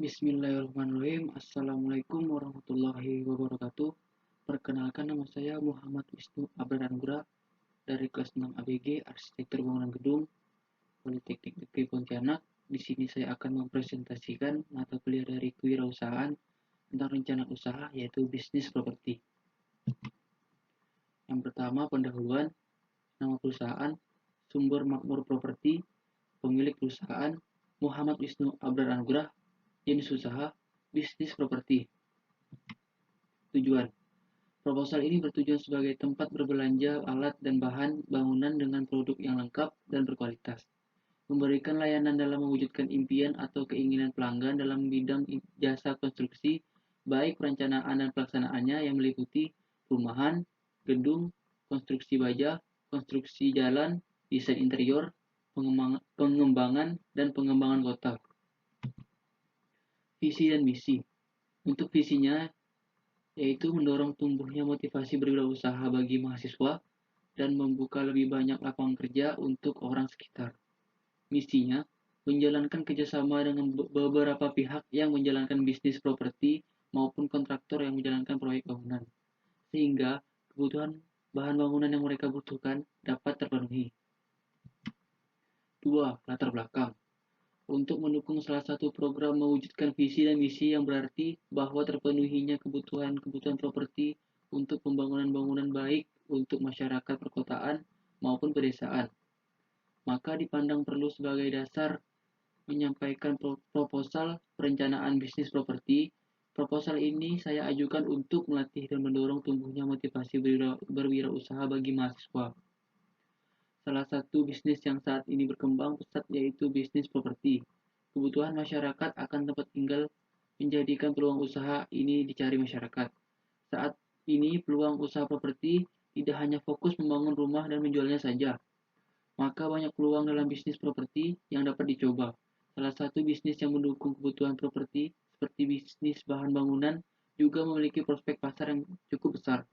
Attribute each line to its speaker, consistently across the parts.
Speaker 1: Bismillahirrahmanirrahim. Assalamualaikum warahmatullahi wabarakatuh. Perkenalkan, nama saya Muhammad Wisnu Abranugra dari kelas 6 ABG Arsitektur Bangunan Gedung Politeknik Negeri Pontianak. Di sini saya akan mempresentasikan mata kuliah dari kewirausahaan tentang rencana usaha, yaitu bisnis properti. Yang pertama, pendahuluan. Nama perusahaan Sumber Makmur Properti. Pemilik perusahaan Muhammad Wisnu Abranugra. Jenis usaha bisnis properti. Tujuan: proposal ini bertujuan sebagai tempat berbelanja alat dan bahan bangunan dengan produk yang lengkap dan berkualitas, memberikan layanan dalam mewujudkan impian atau keinginan pelanggan dalam bidang jasa konstruksi, baik perencanaan dan pelaksanaannya yang meliputi perumahan, gedung, konstruksi baja, konstruksi jalan, desain interior, pengembangan dan pengembangan kota. Visi dan misi. Untuk visinya, yaitu mendorong tumbuhnya motivasi berwirausaha bagi mahasiswa dan membuka lebih banyak lapangan kerja untuk orang sekitar. Misinya, menjalankan kerjasama dengan beberapa pihak yang menjalankan bisnis properti maupun kontraktor yang menjalankan proyek bangunan, sehingga kebutuhan bahan bangunan yang mereka butuhkan dapat terpenuhi. 2. Latar belakang. Untuk mendukung salah satu program mewujudkan visi dan misi yang berarti bahwa terpenuhinya kebutuhan properti untuk pembangunan bangunan baik untuk masyarakat perkotaan maupun pedesaan, maka dipandang perlu sebagai dasar menyampaikan proposal perencanaan bisnis properti. Proposal ini saya ajukan untuk melatih dan mendorong tumbuhnya motivasi berwirausaha bagi mahasiswa. Salah satu bisnis yang saat ini berkembang pesat yaitu bisnis properti. Kebutuhan masyarakat akan tempat tinggal menjadikan peluang usaha ini dicari masyarakat. Saat ini peluang usaha properti tidak hanya fokus membangun rumah dan menjualnya saja. Maka banyak peluang dalam bisnis properti yang dapat dicoba. Salah satu bisnis yang mendukung kebutuhan properti seperti bisnis bahan bangunan juga memiliki prospek pasar yang cukup besar.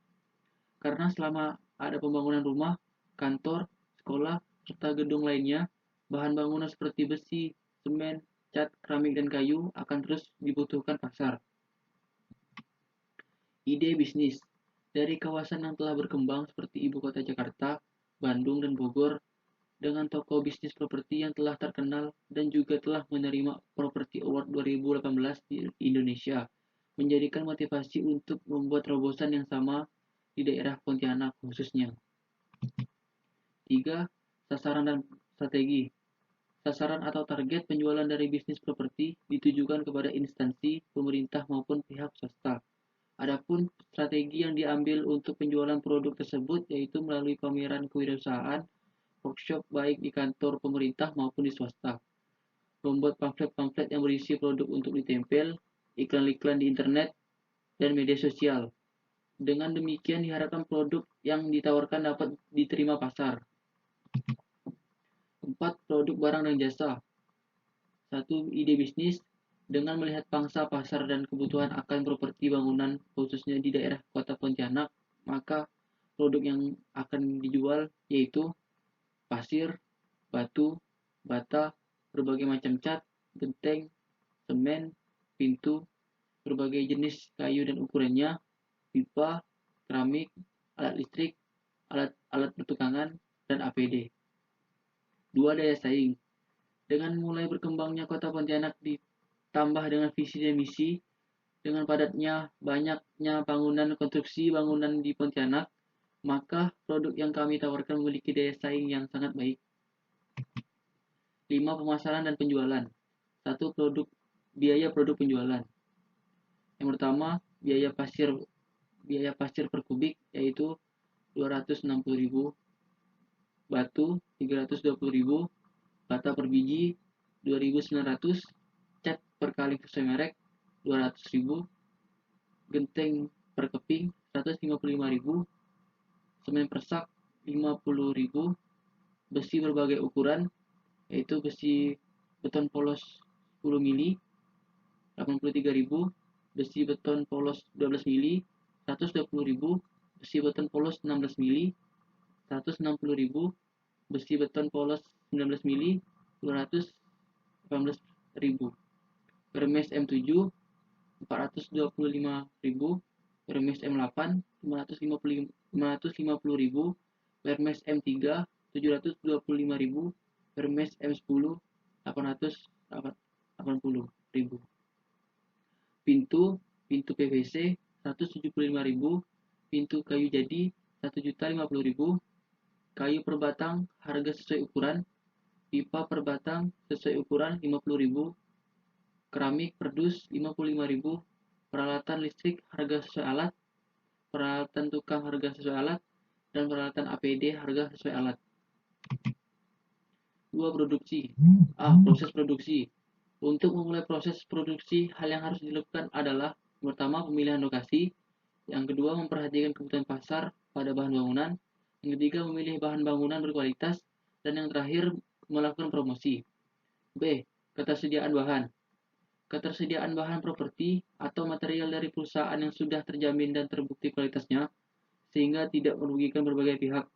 Speaker 1: Karena selama ada pembangunan rumah, kantor, sekolah, serta gedung lainnya, bahan bangunan seperti besi, semen, cat, keramik, dan kayu akan terus dibutuhkan pasar. Ide bisnis. Dari kawasan yang telah berkembang seperti ibu kota Jakarta, Bandung, dan Bogor, dengan toko bisnis properti yang telah terkenal dan juga telah menerima Property Award 2018 di Indonesia, menjadikan motivasi untuk membuat terobosan yang sama di daerah Pontianak khususnya. 3. Sasaran dan strategi. Sasaran atau target penjualan dari bisnis properti ditujukan kepada instansi, pemerintah maupun pihak swasta. Adapun strategi yang diambil untuk penjualan produk tersebut yaitu melalui pameran kewirausahaan, workshop baik di kantor pemerintah maupun di swasta. Membuat pamflet-pamflet yang berisi produk untuk ditempel, iklan-iklan di internet, dan media sosial. Dengan demikian diharapkan produk yang ditawarkan dapat diterima pasar. 4. Produk barang dan jasa. 1. Ide bisnis. Dengan melihat pangsa pasar dan kebutuhan akan properti bangunan khususnya di daerah kota Pontianak, maka produk yang akan dijual yaitu pasir, batu, bata, berbagai macam cat, genteng, semen, pintu, berbagai jenis kayu dan ukurannya, pipa, keramik, alat listrik, alat pertukangan, dan APD. 2. Daya saing. Dengan mulai berkembangnya kota Pontianak ditambah dengan visi dan misi, dengan padatnya banyaknya bangunan konstruksi bangunan di Pontianak, maka produk yang kami tawarkan memiliki daya saing yang sangat baik. 5. Pemasaran dan penjualan. 1. Biaya produk penjualan. Yang pertama, biaya pasir per kubik yaitu 260.000, batu 320.000, bata per biji 2.900, cat per kali sesuai merek 200.000, genteng per keping 155.000, semen per sak 50.000, besi berbagai ukuran yaitu besi beton polos 10 mili 83.000, besi beton polos 12 mili 120.000, besi beton polos 16 mili 160.000, besi beton polos 19 mili 218.000. Hermes M7 425.000, Hermes M8 550.000, Hermes M3 725.000, Hermes M10 880.000. Pintu PVC 175.000, pintu kayu jadi 1.050.000, kayu per batang harga sesuai ukuran, pipa per batang sesuai ukuran 50.000, keramik per dus 55.000, peralatan listrik harga sesuai alat, peralatan tukang harga sesuai alat, dan peralatan APD harga sesuai alat. 2. Produksi. Proses produksi. Untuk memulai proses produksi, hal yang harus dilakukan adalah pertama, pemilihan lokasi, yang kedua, memperhatikan kebutuhan pasar pada bahan bangunan, yang ketiga, memilih bahan bangunan berkualitas, dan yang terakhir, melakukan promosi. B. Ketersediaan bahan. Ketersediaan bahan properti atau material dari perusahaan yang sudah terjamin dan terbukti kualitasnya, sehingga tidak merugikan berbagai pihak,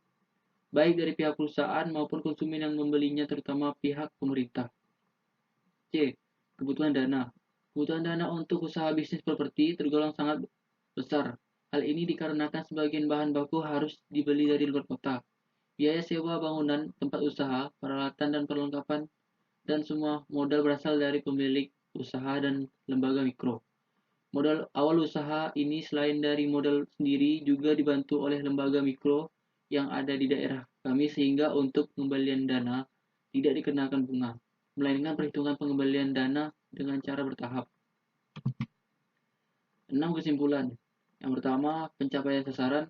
Speaker 1: baik dari pihak perusahaan maupun konsumen yang membelinya, terutama pihak pemerintah. C. Kebutuhan dana. Kebutuhan dana untuk usaha bisnis properti tergolong sangat besar. Hal ini dikarenakan sebagian bahan baku harus dibeli dari luar kota. Biaya sewa bangunan, tempat usaha, peralatan dan perlengkapan, dan semua modal berasal dari pemilik usaha dan lembaga mikro. Modal awal usaha ini selain dari modal sendiri juga dibantu oleh lembaga mikro yang ada di daerah kami, sehingga untuk pengembalian dana tidak dikenakan bunga, melainkan perhitungan pengembalian dana dengan cara bertahap. 6. Kesimpulan. Yang pertama, pencapaian sasaran.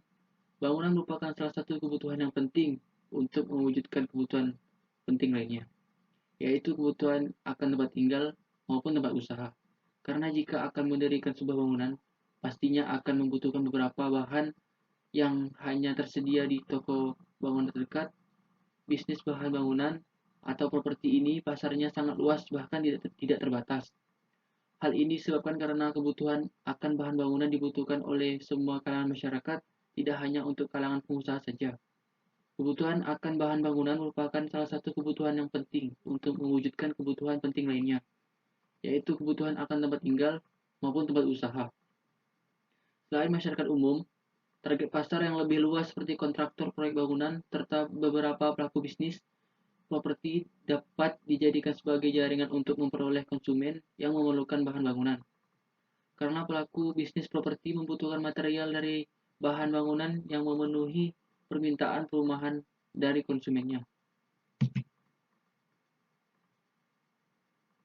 Speaker 1: Bangunan merupakan salah satu kebutuhan yang penting untuk mewujudkan kebutuhan penting lainnya, yaitu kebutuhan akan tempat tinggal maupun tempat usaha. Karena jika akan mendirikan sebuah bangunan, pastinya akan membutuhkan beberapa bahan yang hanya tersedia di toko bangunan terdekat. Bisnis bahan bangunan atau properti ini pasarnya sangat luas, bahkan tidak terbatas. Hal ini disebabkan karena kebutuhan akan bahan bangunan dibutuhkan oleh semua kalangan masyarakat, tidak hanya untuk kalangan pengusaha saja. Kebutuhan akan bahan bangunan merupakan salah satu kebutuhan yang penting untuk mewujudkan kebutuhan penting lainnya, yaitu kebutuhan akan tempat tinggal maupun tempat usaha. Selain masyarakat umum, target pasar yang lebih luas seperti kontraktor proyek bangunan serta beberapa pelaku bisnis properti dapat dijadikan sebagai jaringan untuk memperoleh konsumen yang memerlukan bahan bangunan. Karena pelaku bisnis properti membutuhkan material dari bahan bangunan yang memenuhi permintaan perumahan dari konsumennya.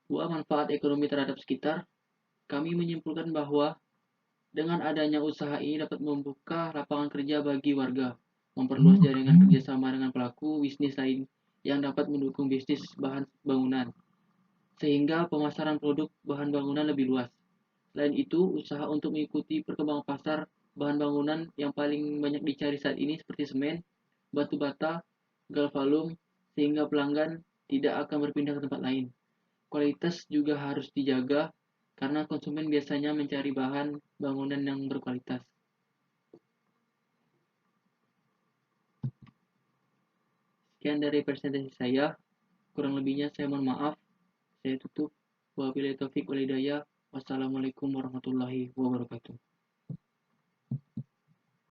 Speaker 1: 2. Manfaat ekonomi terhadap sekitar. Kami menyimpulkan bahwa dengan adanya usaha ini dapat membuka lapangan kerja bagi warga, memperluas jaringan kerjasama dengan pelaku bisnis lain yang dapat mendukung bisnis bahan bangunan, sehingga pemasaran produk bahan bangunan lebih luas. Selain itu, usaha untuk mengikuti perkembangan pasar bahan bangunan yang paling banyak dicari saat ini seperti semen, batu bata, galvalum, sehingga pelanggan tidak akan berpindah ke tempat lain. Kualitas juga harus dijaga karena konsumen biasanya mencari bahan bangunan yang berkualitas. Sekian dari presentasi saya. Kurang lebihnya saya mohon maaf. Saya tutup. Wabillahi taufiq wal hidayah. Wassalamualaikum warahmatullahi wabarakatuh.